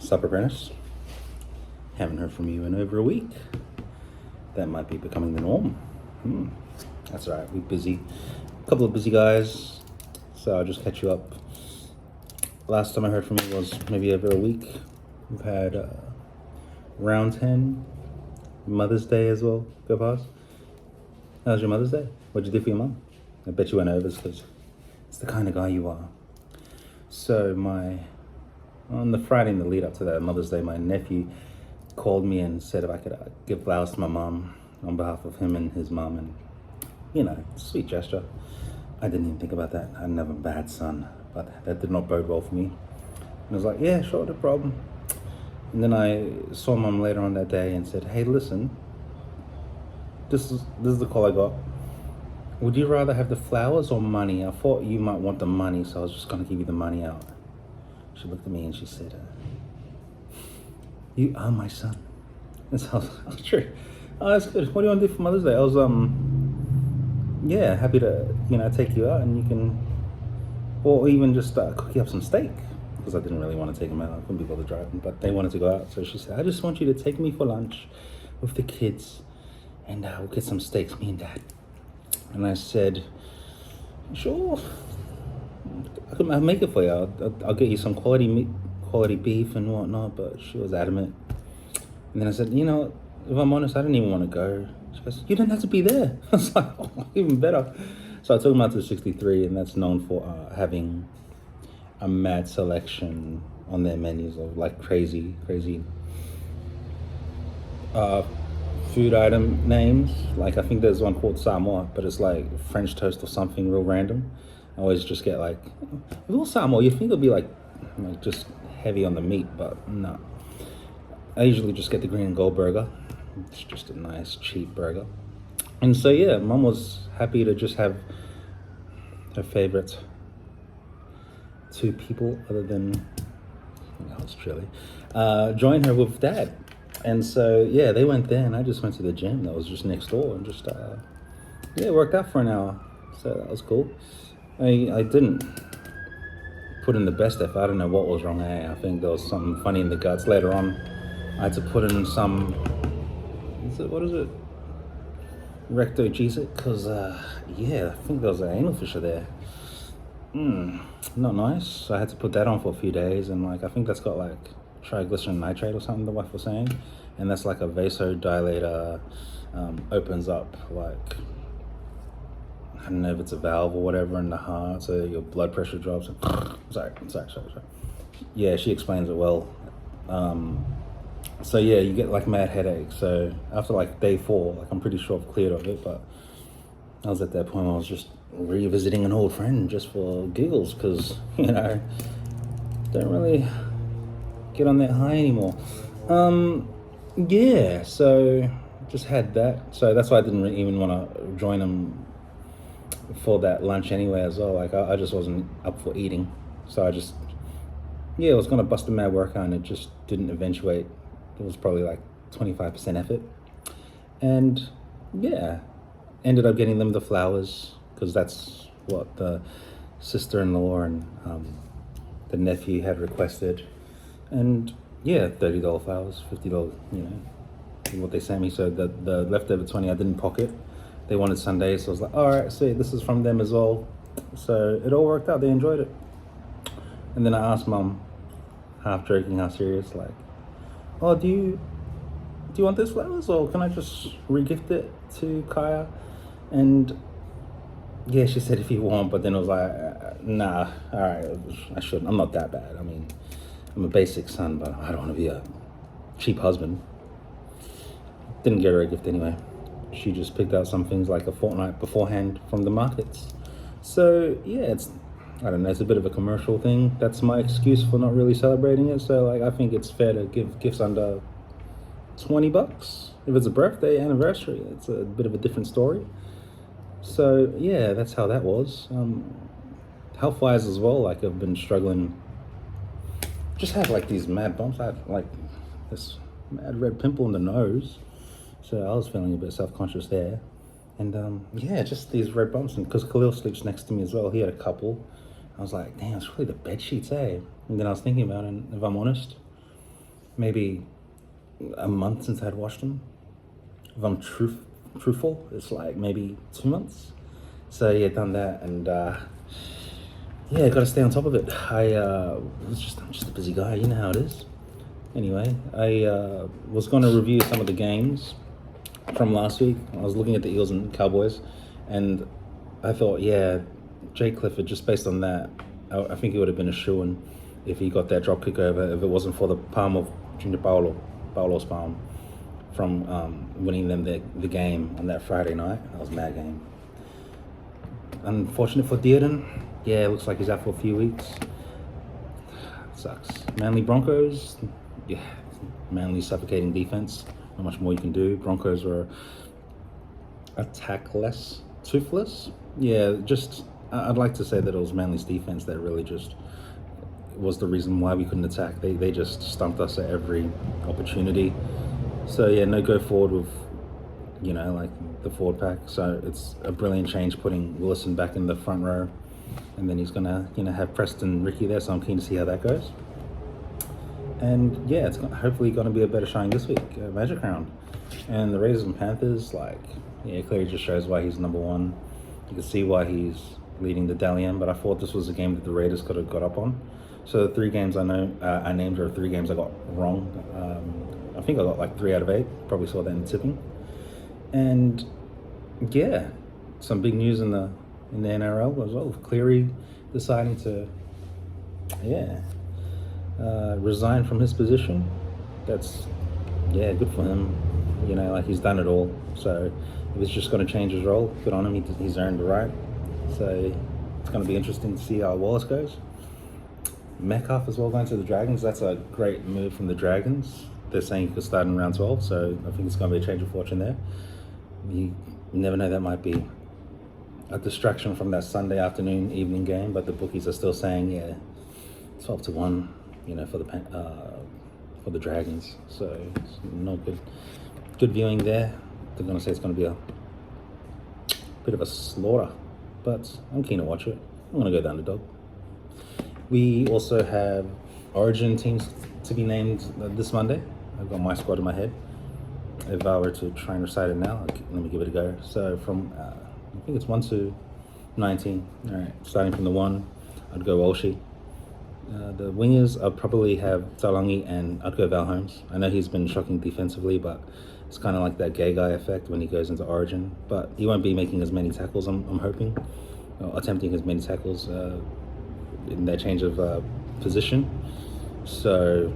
Sup, apprentice? Haven't heard from you in over a week. That might be becoming the norm. That's all right. We're busy. A couple of busy guys. So I'll just catch you up. Last time I heard from you was maybe over a week. We've had round 10, Mother's Day as well. Go past. How was your Mother's Day? What'd you do for your mum? I bet you went over because it's the kind of guy you are. So on the Friday in the lead up to that Mother's Day, my nephew called me and said if I could give flowers to my mum on behalf of him and his mum, and sweet gesture. I didn't even think about that. I didn't have a bad son, but that did not bode well for me. And I was like, yeah, sure, no problem. And then I saw mum later on that day and said, hey, listen, this is the call I got. Would you rather have the flowers or money? I thought you might want the money, so I was just going to give you the money out. She looked at me and she said, you are my son. And so I was true. Oh, that's good. What do you want to do for Mother's Day? I was, happy to, take you out and you can, or even just cook you up some steak. Because I didn't really want to take them out. I couldn't be bothered driving, but they wanted to go out. So she said, I just want you to take me for lunch with the kids and we'll get some steaks, me and Dad. And I said, sure, I'll make it for you. I'll get you some quality meat, quality beef and whatnot, but she was adamant. And then I said, if I'm honest, I didn't even want to go. She goes, you didn't have to be there. I was like, oh, even better. So I took them out to 63, and that's known for having a mad selection on their menus of like crazy food item names. Like I think there's one called Samoa, but it's like French toast or something real random. I always just get like, if it was Samoa, you'd think it'd be like just heavy on the meat, but no. I usually just get the green and gold burger. It's just a nice cheap burger. And so yeah, mum was happy to just have her favorite two people other than Chili, join her with Dad. And so yeah, they went there and I just went to the gym that was just next door and just worked out for an hour. So that was cool. I didn't put in the best effort. I don't know what was wrong. I think there was something funny in the guts. Later on, I had to put in some, what is it? Rectogesic, because I think there was an anal fissure there. Not nice. So I had to put that on for a few days, and I think that's got like triglycerin nitrate or something, the wife was saying, and that's like a vasodilator, opens up like, I don't know if it's a valve or whatever in the heart, so your blood pressure drops. Sorry. Yeah, she explains it well. So yeah, you get like mad headache. So after like day 4, I'm pretty sure I've cleared of it, but I was at that point where I was just revisiting an old friend just for giggles, because don't really get on that high anymore. So just had that. So that's why I didn't even want to join them for that lunch anyway as well. I just wasn't up for eating. So I just, I was going to bust a mad workout and it just didn't eventuate. It was probably like 25% effort. And ended up getting them the flowers because that's what the sister-in-law and the nephew had requested. And $30 flowers, $50, what they sent me. So the leftover 20 I didn't pocket. They wanted Sundays, so I was like, all right, sweet, this is from them as well. So it all worked out, they enjoyed it. And then I asked mum, half joking, half serious, like, oh, do you want those flowers, or can I just re-gift it to Kaya? And she said if you want, but then I was like, nah, all right, I shouldn't, I'm not that bad. I mean, I'm a basic son, but I don't want to be a cheap husband. Didn't get her a gift anyway. She just picked out some things like a fortnight beforehand from the markets. So it's, I don't know, it's a bit of a commercial thing. That's my excuse for not really celebrating it. So I think it's fair to give gifts under $20. If it's a birthday, anniversary, it's a bit of a different story. So that's how that was. Health-wise as well, I've been struggling. Just had these mad bumps. I had this mad red pimple in the nose. So I was feeling a bit self-conscious there. And just these red bumps. And because Khalil sleeps next to me as well, he had a couple. I was like, damn, it's really the bed sheets, eh? And then I was thinking about it, and if I'm honest, maybe a month since I'd watched them. If I'm truthful, it's like maybe 2 months. So yeah, done that, and yeah, got to stay on top of it. I'm just a busy guy. You know how it is. Anyway, I was going to review some of the games from last week. I was looking at the Eagles and Cowboys, and I thought, yeah, Jay Clifford, just based on that, I think he would have been a shoo-in if he got that drop kick over, if it wasn't for the palm of Junior Paulo's palm from winning them the game on that Friday night. That was a mad game. Unfortunate for Dearden. Yeah, it looks like he's out for a few weeks. Sucks. Manly Broncos. Yeah, Manly suffocating defense. Not much more you can do. Broncos were attackless, toothless. Yeah, just I'd like to say that it was Manly's defense that really just was the reason why we couldn't attack. They just stumped us at every opportunity. So yeah, no go forward with, like the forward pack. So it's a brilliant change putting Willison back in the front row, and then he's gonna have Preston Ricky there. So I'm keen to see how that goes. And yeah, it's hopefully going to be a better showing this week, Magic Round. And the Raiders and Panthers, clearly just shows why he's number one. You can see why he's leading the Dalian, but I thought this was a game that the Raiders could have got up on. So the 3 games I named are 3 games I got wrong. I think I got 3 out of 8. Probably saw that in the tipping. And yeah, some big news in the NRL as well. Cleary deciding to, resign from his position. That's, good for him. He's done it all. So if he's just going to change his role, good on him. He's earned the right. So it's going to be interesting to see how Wallace goes. Metcalf as well going to the Dragons. That's a great move from the Dragons. They're saying he could start in round 12, so I think it's going to be a change of fortune there. You never know, that might be a distraction from that Sunday afternoon, evening game, but the bookies are still saying, 12-1, for the Dragons. So it's not good viewing there. They're going to say it's going to be a bit of a slaughter, but I'm keen to watch it. I'm going to go down the dog. We also have Origin teams to be named this Monday. I've got my squad in my head. If I were to try and recite it now, let me give it a go. So from, I think it's 1 to 19. All right, starting from the 1, I'd go Walshy. The wingers, I'd probably have Talangi, and I'd go Val Holmes. I know he's been shocking defensively, but it's kind of like that gay guy effect when he goes into Origin. But he won't be making as many tackles, I'm hoping, or attempting as many tackles in their change of position. So,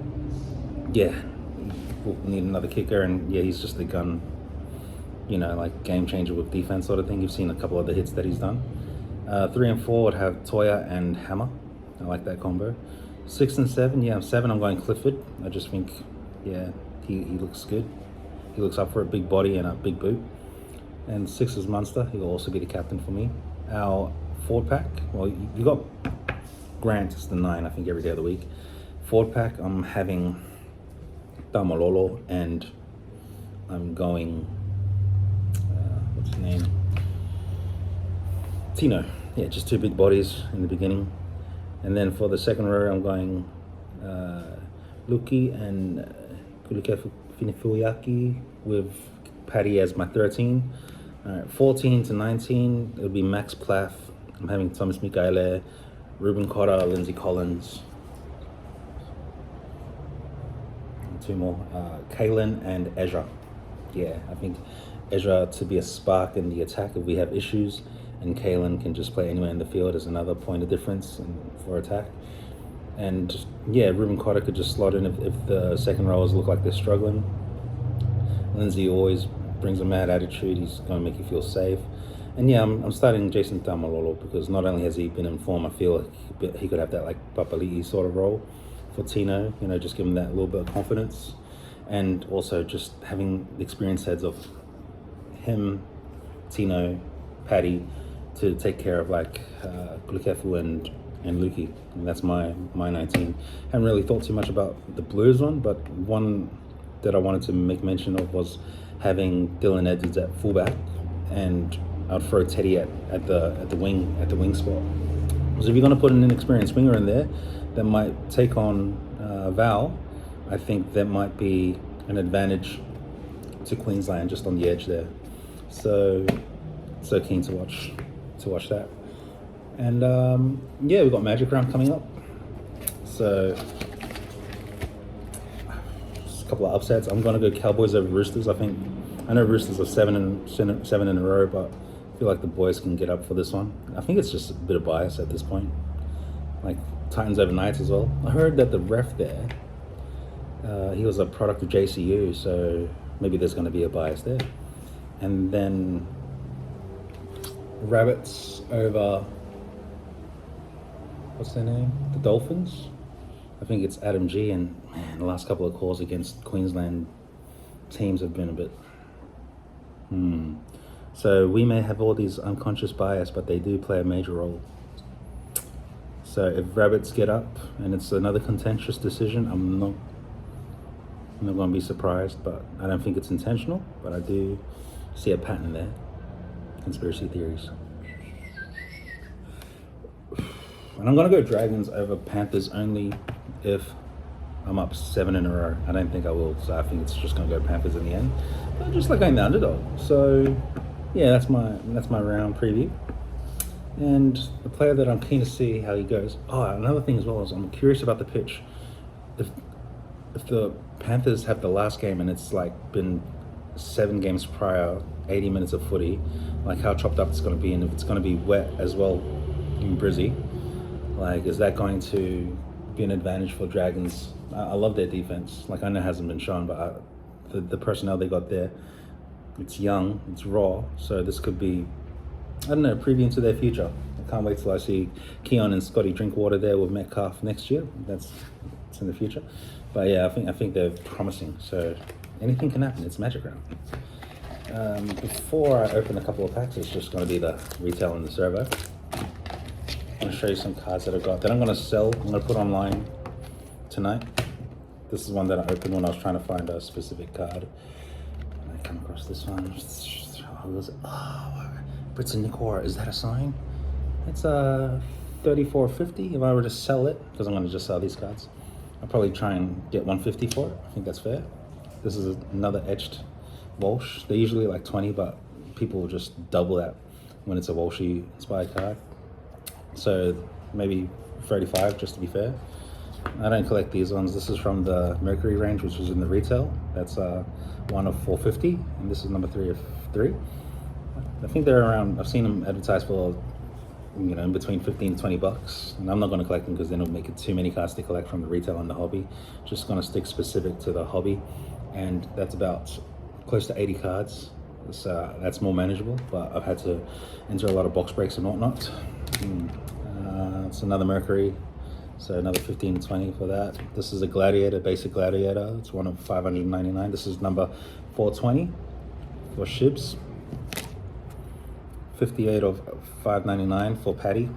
yeah, we'll need another kicker, and yeah, he's just the gun, game changer with defense sort of thing. You've seen a couple of the hits that he's done. 3 and 4 would have Toya and Hammer. I like that combo. 6 and 7, 7 I'm going Clifford. I just think, he looks good. He looks up for a big body and a big boot. And 6 is Munster. He'll also be the captain for me. Our forward pack, well, you got Grant, it's the 9, I think, every day of the week. Forward pack, I'm having Tamalolo, and I'm going, what's his name? Tino. Yeah, just 2 big bodies in the beginning. And then for the second row, I'm going Luki and Kulikefu Finifuyaki with Paddy as my 13. All right, 14 to 19, it'll be Max Plath. I'm having Thomas Mikaele, Ruben Cotter, Lindsay Collins. 2 more, Kalen and Ezra. Yeah, I think Ezra to be a spark in the attack if we have issues, and Kalen can just play anywhere in the field as another point of difference for attack. And Ruben Cotter could just slot in if the second rowers look like they're struggling. Lindsay always brings a mad attitude. He's going to make you feel safe. And I'm starting Jason Tamalolo because not only has he been in form, I feel like he could have that Papali'i sort of role for Tino, just give him that little bit of confidence. And also just having the experience heads of him, Tino, Paddy, to take care of Kulikefu and Luki. And that's my 19. Haven't really thought too much about the Blues one, but one that I wanted to make mention of was having Dylan Edwards at fullback, and I'd throw Teddy at the wing spot. So if you're going to put an inexperienced winger in there that might take on Val, I think that might be an advantage to Queensland, just on the edge there. So keen to watch that. And yeah, we've got Magic Round coming up. So just a couple of upsets. I'm gonna go Cowboys over Roosters. I know Roosters are seven in a row, but I feel like the boys can get up for this one. I think it's just a bit of bias at this point. Like Titans over Knights as well. I heard that the ref there, he was a product of JCU, so maybe there's going to be a bias there. And then Rabbits over, what's their name? The Dolphins? I think it's Adam G. And man, the last couple of calls against Queensland teams have been a bit... So we may have all these unconscious bias, but they do play a major role. So if Rabbits get up and it's another contentious decision, I'm not going to be surprised, but I don't think it's intentional, but I do see a pattern there. Conspiracy theories. And I'm going to go Dragons over Panthers only if I'm up 7 in a row. I don't think I will, so I think it's just going to go Panthers in the end. But just like going the underdog. So yeah, that's my round preview. And the player that I'm keen to see how he goes. Oh, another thing as well is I'm curious about the pitch. If the Panthers have the last game and it's like been 7 games prior, 80 minutes of footy, like how chopped up it's going to be, and if it's going to be wet as well in Brizzy, like is that going to be an advantage for Dragons? I love their defense. Like I know it hasn't been shown, but the personnel they got there, it's young, it's raw, so this could be, I don't know, a preview into their future. I can't wait till I see Keon and Scotty Drinkwater there with Metcalf next year. It's in the future. But yeah, I think they're promising. So anything can happen. It's Magic Round. Before I open a couple of packs, it's just going to be the retail and the servo. I'm going to show you some cards that I've got that I'm going to sell. I'm going to put online tonight. This is one that I opened when I was trying to find a specific card. And I come across this one. Brits and Nicor, is that a sign? It's $34.50 if I were to sell it, because I'm going to just sell these cards. I'll probably try and get $150 for it. I think that's fair. This is another etched Walsh. They're usually like 20, but people will just double that when it's a Walshy inspired card. So maybe 35 just to be fair. I don't collect these ones. This is from the Mercury range, which was in the retail. That's one of 450, and this is number 3 of 3. I think they're around, I've seen them advertised for, in between 15 to 20 bucks. And I'm not going to collect them because then it'll make it too many cards to collect from the retail and the hobby. Just going to stick specific to the hobby. And that's about close to 80 cards. So that's more manageable, but I've had to enter a lot of box breaks and whatnot. It's another Mercury. So another 15 to 20 for that. This is a Gladiator, basic Gladiator. It's one of 599. This is number 420 for Shibs. 58 of 599 for Paddy.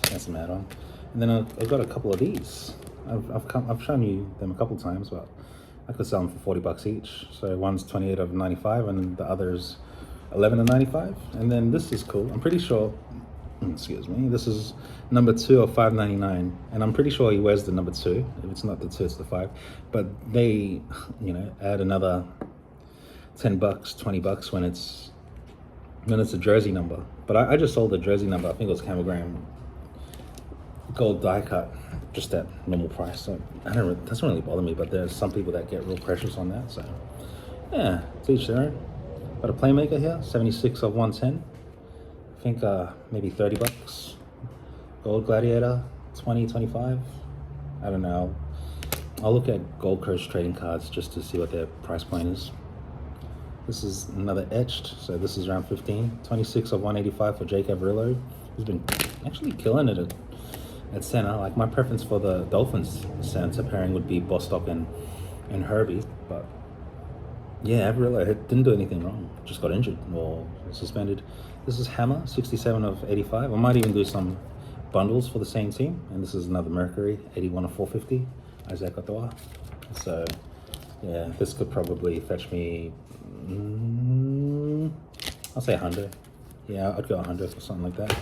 That's an add-on. And then I've got a couple of these. I've shown you them a couple times, but I could sell them for 40 bucks each. So one's 28 of 95, and the other's 11 of 95. And then this is cool. I'm pretty sure. Excuse me. This is number 2 of 599, and I'm pretty sure he wears the number 2. If it's not the 2, it's the 5. But they, add another 10 bucks, 20 bucks when it's a jersey number. But I just sold the jersey number. I think it was Camogram gold die cut, just at normal price. So it doesn't really bother me. But there's some people that get real precious on that. So yeah, to each their own. Got a playmaker here, 76 of 110. I think maybe 30 bucks. Gold Gladiator, 20, 25. I don't know. I'll look at Gold Coast trading cards just to see what their price point is. This is another etched, so this is around 15. 26 of 185 for Jake Averillo, who's been actually killing it at center. Like my preference for the Dolphins center pairing would be Bostock and Herbie, but yeah, Averillo didn't do anything wrong. Just got injured or suspended. This is Hammer, 67 of 85. I might even do some bundles for the same team. And this is another Mercury, 81 of 450, Isaac Ottawa. So yeah, this could probably fetch me, I'll say 100. Yeah, I'd go 100 or something like that.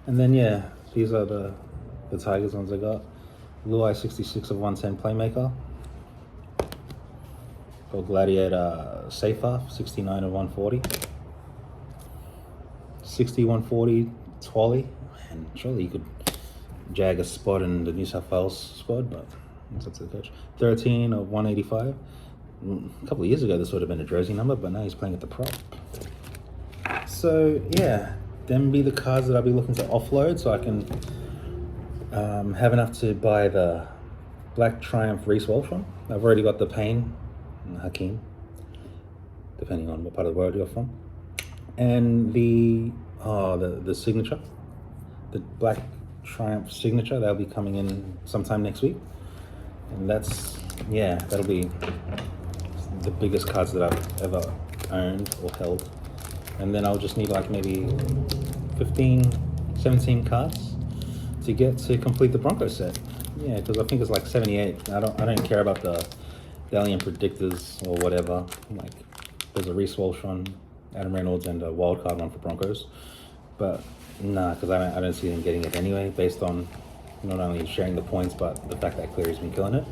And then yeah, these are the Tigers ones I got. Blue Eye, 66 of 110 Playmaker. Got Gladiator Safer, 69 of 140. 60, 140 Twally. Man, surely you could jag a spot in the New South Wales squad, but that's up to the coach. 13 of 185. A couple of years ago, this would have been a jersey number, but now he's playing at the prop. So, yeah, them be the cards that I'll be looking to offload so I can have enough to buy the Black Triumph Reece Walsh from. I've already got the Payne and Hakeem, depending on what part of the world you're from. And the signature, the Black Triumph signature, that'll be coming in sometime next week. And that'll be the biggest cards that I've ever owned or held. And then I'll just need like maybe 15, 17 cards to get to complete the Broncos set. Yeah, because I think it's like 78. I don't care about the Alien Predictors or whatever. Like, there's a Reece Walsh one, Adam Reynolds, and a wildcard one for Broncos. But nah, because I don't see them getting it anyway, based on not only sharing the points, but the fact that Cleary's been killing it.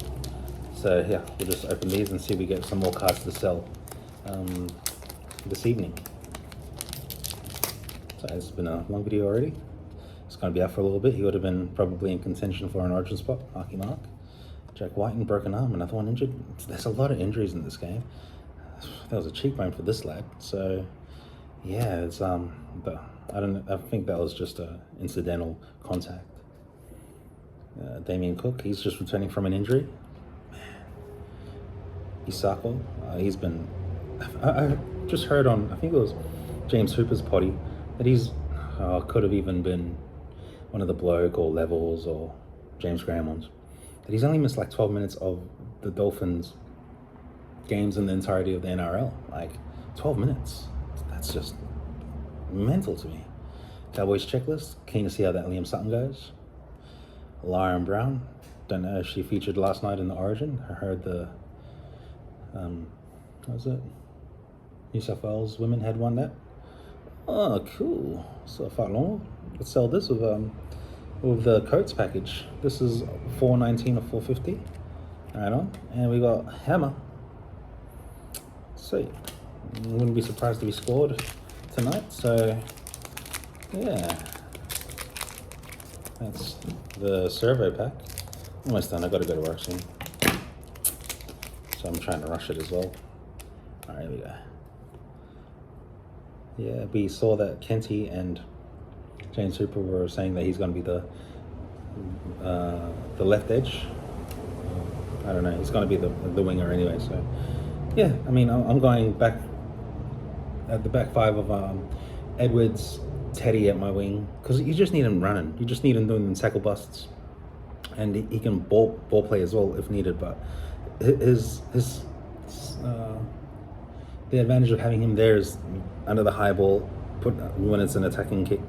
So yeah, we'll just open these and see if we get some more cards to sell this evening. So it's been a long video already. It's going to be out for a little bit. He would have been probably in contention for an origin spot. Marky Mark. Jack Whiten, broken arm, another one injured. There's a lot of injuries in this game. That was a cheekbone for this lad. So yeah, it's but I think that was just a incidental contact. Damien Cook, he's just returning from an injury. Isako, he's been. I just heard on, I think it was James Hooper's potty, that he's could have even been one of the bloke or Levels or James Graham ones, that he's only missed like 12 minutes of the Dolphins games in the entirety of the NRL. Like 12 minutes. That's just mental to me. Cowboys checklist. Keen to see how that Liam Sutton goes. Lauren Brown. Don't know if she featured last night in the Origin. I heard the what was it? New South Wales women had won that. Oh, cool. So far long. Let's sell this with the coats package. This is $4.19 or $4.50. Right on. And we got Hammer. Sweet. Wouldn't be surprised if he scored tonight. So yeah, that's the survey pack. Almost done. I got to go to work soon, so I'm trying to rush it as well. All right, here we go. Yeah, we saw that Kenty and James Hooper were saying that he's going to be the left edge. I don't know. He's going to be the winger anyway. So yeah, I mean, I'm going back at the back five of Edwards, Teddy at my wing, because you just need him running. You just need him doing them tackle busts, and he can ball play as well if needed. But his the advantage of having him there is under the high ball, when it's an attacking kick,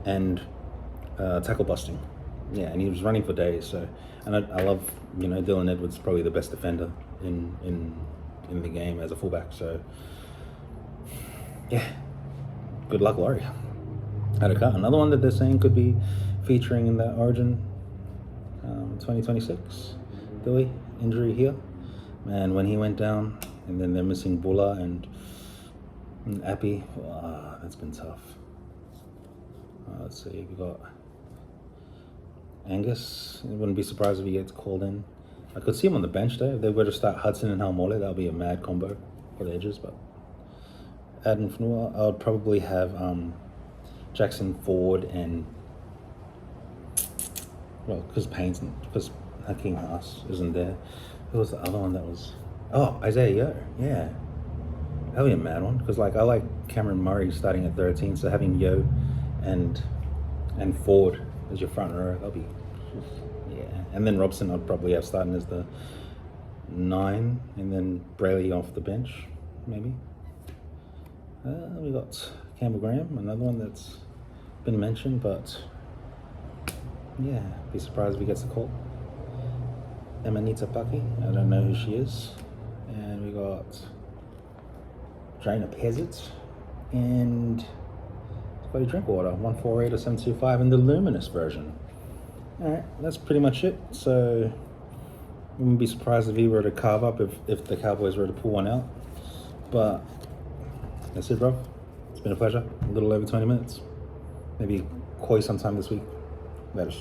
and tackle busting. Yeah, and he was running for days. So, and I love, Dylan Edwards, probably the best defender in the game as a fullback. So yeah, good luck, Laurie. Another one that they're saying could be featuring in the Origin 2026. Billy, injury here. Man, when he went down, and then they're missing Bulla and Appy. That's been tough. Let's see, we got Angus. I wouldn't be surprised if he gets called in. I could see him on the bench though. If they were to start Hudson and Halmole, that would be a mad combo for the edges. But Adam Fanua, I would probably have Jackson Ford and, well, because Hakeem Haas isn't there. Who was the other one that was? Oh, Isaiah Yo. Yeah, that'd be a mad one, because I like Cameron Murray starting at 13, so having Yo and Ford as your front row, that'll be, yeah. And then Robson I'd probably have starting as the 9, and then Brayley off the bench, maybe. We got Campbell Graham, another one that's been mentioned, but yeah, be surprised if he gets a call. Emanita Paki, I don't know who she is. And we got Drainer Peasant and Scotty Drinkwater, 148 or 725 in the Luminous version. Alright, that's pretty much it. So wouldn't be surprised if he were to carve up if the Cowboys were to pull one out. But that's it, bro. It's been a pleasure. A little over 20 minutes. Maybe Koi sometime this week. Later.